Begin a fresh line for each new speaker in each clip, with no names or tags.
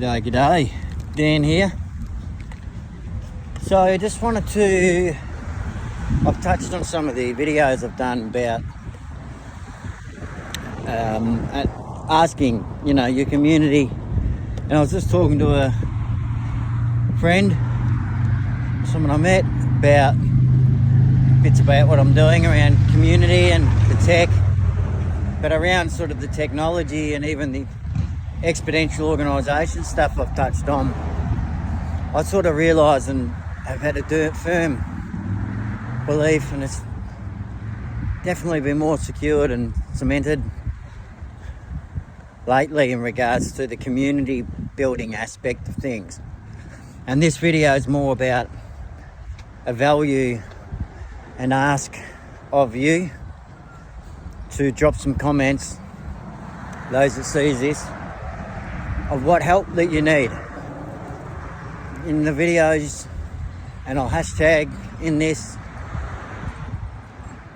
G'day, Dan here. So I just wanted to, I've touched on some of the videos I've done about asking, your community. And I was just talking to a friend, someone I met, about bits about what I'm doing around community and the tech, but around sort of the technology and even the exponential organisation stuff I've touched on. I sort of realised and have had a firm belief, and it's definitely been more secured and cemented lately in regards to the community building aspect of things. And this video is more about a value and ask of you to drop some comments, those that sees this, of what help that you need in the videos, and I'll hashtag in this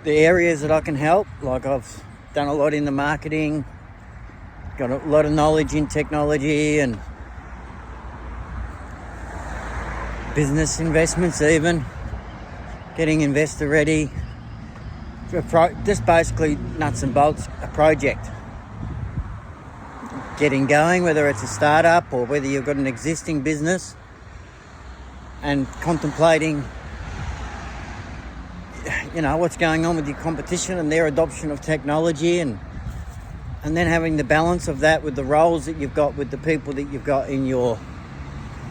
the areas that I can help. Like, I've done a lot in the marketing, got a lot of knowledge in technology and business investments, even getting investor ready, just basically nuts and bolts, a project getting going, whether it's a startup or whether you've got an existing business, and contemplating what's going on with your competition and their adoption of technology, and then having the balance of that with the roles that you've got with the people that you've got in your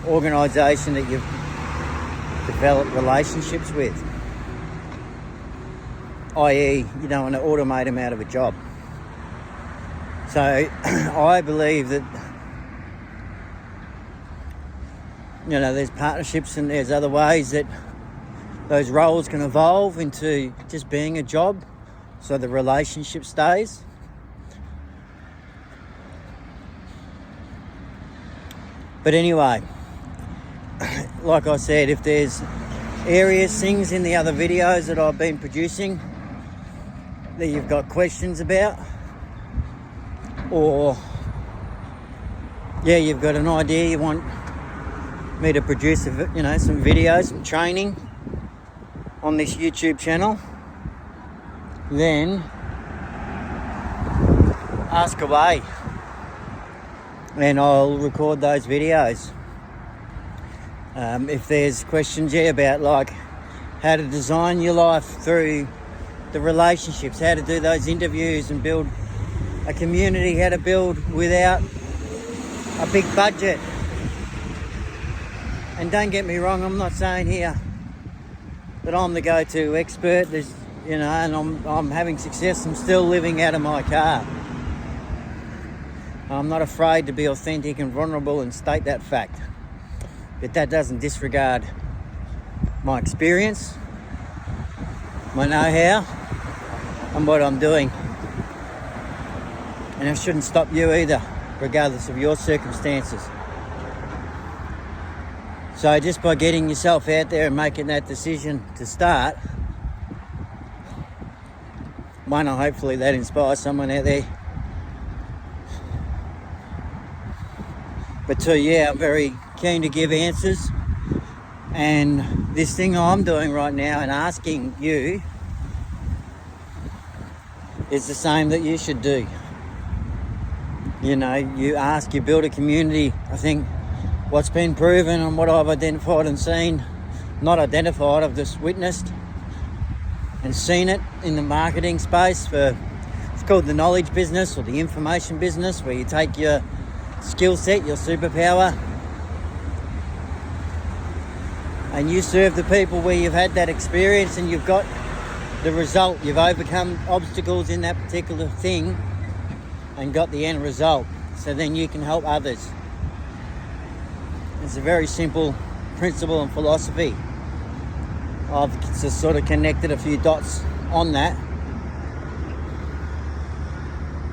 organisation that you've developed relationships with, i.e. you don't want to automate them out of a job. So I believe that there's partnerships and there's other ways that those roles can evolve into just being a job, so the relationship stays. But anyway, like I said, if there's areas, things in the other videos that I've been producing that you've got questions about, or you've got an idea you want me to produce some videos, some training on this YouTube channel, then ask away and I'll record those videos. If there's questions about like how to design your life through the relationships, how to do those interviews and build a community, how to build without a big budget. And don't get me wrong, I'm not saying here that I'm the go-to expert. There's, and I'm having success. I'm still living out of my car. I'm not afraid to be authentic and vulnerable and state that fact. But that doesn't disregard my experience, my know-how, and what I'm doing. And it shouldn't stop you either, regardless of your circumstances. So just by getting yourself out there and making that decision to start, one, hopefully that inspires someone out there. But two, I'm very keen to give answers. And this thing I'm doing right now and asking you is the same that you should do. You ask, you build a community. I think what's been proven and what I've identified and seen, not identified, I've just witnessed and seen it in the marketing space it's called the knowledge business or the information business, where you take your skill set, your superpower, and you serve the people where you've had that experience and you've got the result. You've overcome obstacles in that particular thing and got the end result. So then you can help others. It's a very simple principle and philosophy. I've just sort of connected a few dots on that,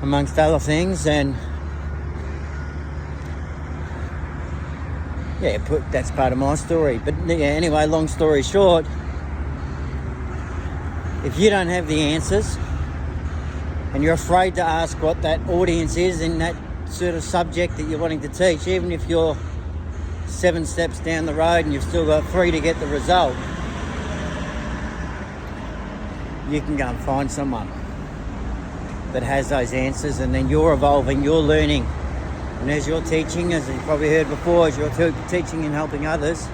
amongst other things, and that's part of my story. But anyway, long story short, if you don't have the answers and you're afraid to ask what that audience is in that sort of subject that you're wanting to teach, even if you're 7 steps down the road and you've still got 3 to get the result, you can go and find someone that has those answers, and then you're evolving, you're learning. And as you're teaching, as you've probably heard before, as you're teaching and helping others,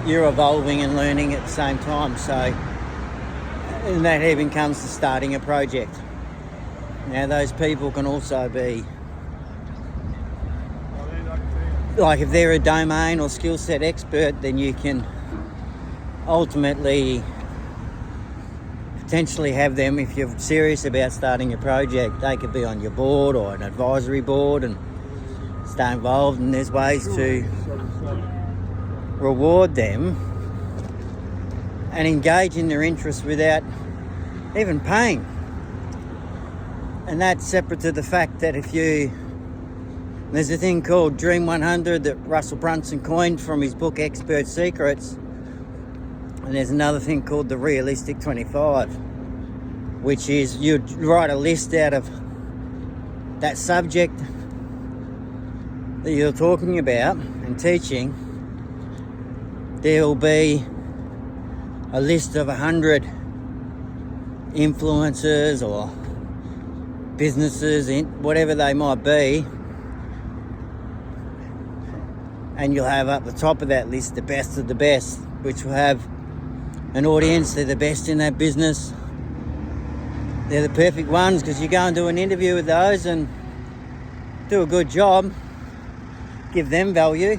you're evolving and learning at the same time. So, and that even comes to starting a project. Now, those people can also be, like if they're a domain or skill set expert, then you can ultimately potentially have them, if you're serious about starting a project, they could be on your board or an advisory board and stay involved, and there's ways to reward them and engage in their interests without even paying. And that's separate to the fact that there's a thing called Dream 100 that Russell Brunson coined from his book Expert Secrets, and there's another thing called the Realistic 25, which is you'd write a list out of that subject that you're talking about and teaching. There'll be a list of 100 influencers or businesses, whatever they might be, and you'll have up the top of that list the best of the best, which will have an audience. They're the best in that business. They're the perfect ones, because you go and do an interview with those and do a good job, give them value.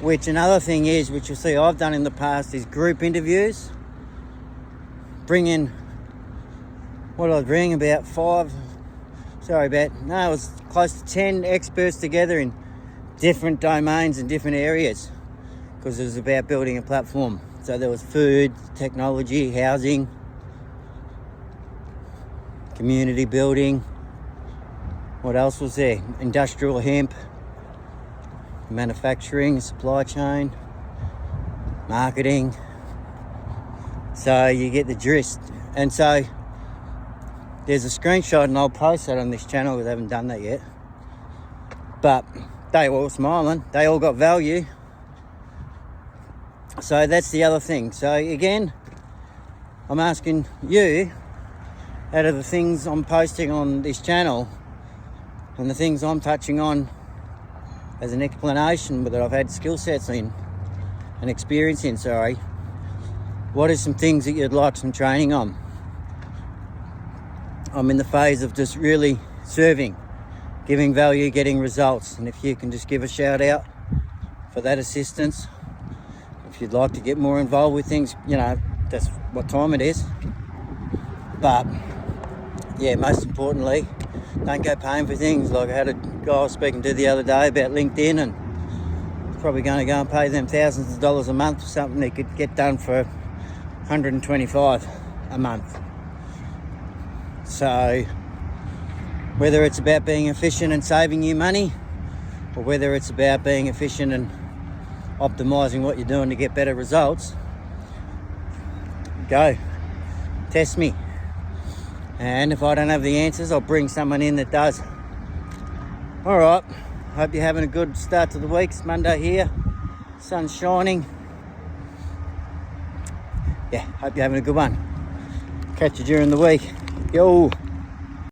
Which another thing is, which you'll see I've done in the past, is group interviews. Bring in, what did I bring, it was close to 10 experts together in different domains and different areas, because it was about building a platform. So there was food, technology, housing, community building. What else was there? Industrial hemp, manufacturing, supply chain, marketing. So you get the gist. And so there's a screenshot, and I'll post that on this channel because I haven't done that yet. But they were all smiling. They all got value. So that's the other thing. So again, I'm asking you, out of the things I'm posting on this channel and the things I'm touching on as an explanation that I've had skill sets in and experience in, what are some things that you'd like some training on? I'm in the phase of just really serving, giving value, getting results. And if you can just give a shout out for that assistance. If you'd like to get more involved with things, that's what time it is. But yeah, most importantly, don't go paying for things. Like I had a guy I was speaking to the other day about LinkedIn, and probably going to go and pay them thousands of dollars a month for something they could get done for $125 a month. So whether it's about being efficient and saving you money, or whether it's about being efficient and optimizing what you're doing to get better results, go test me. And if I don't have the answers, I'll bring someone in that does. All right, hope you're having a good start to the week. It's Monday here, sun's shining. Yeah, hope you're having a good one. Catch you during the week. Yo.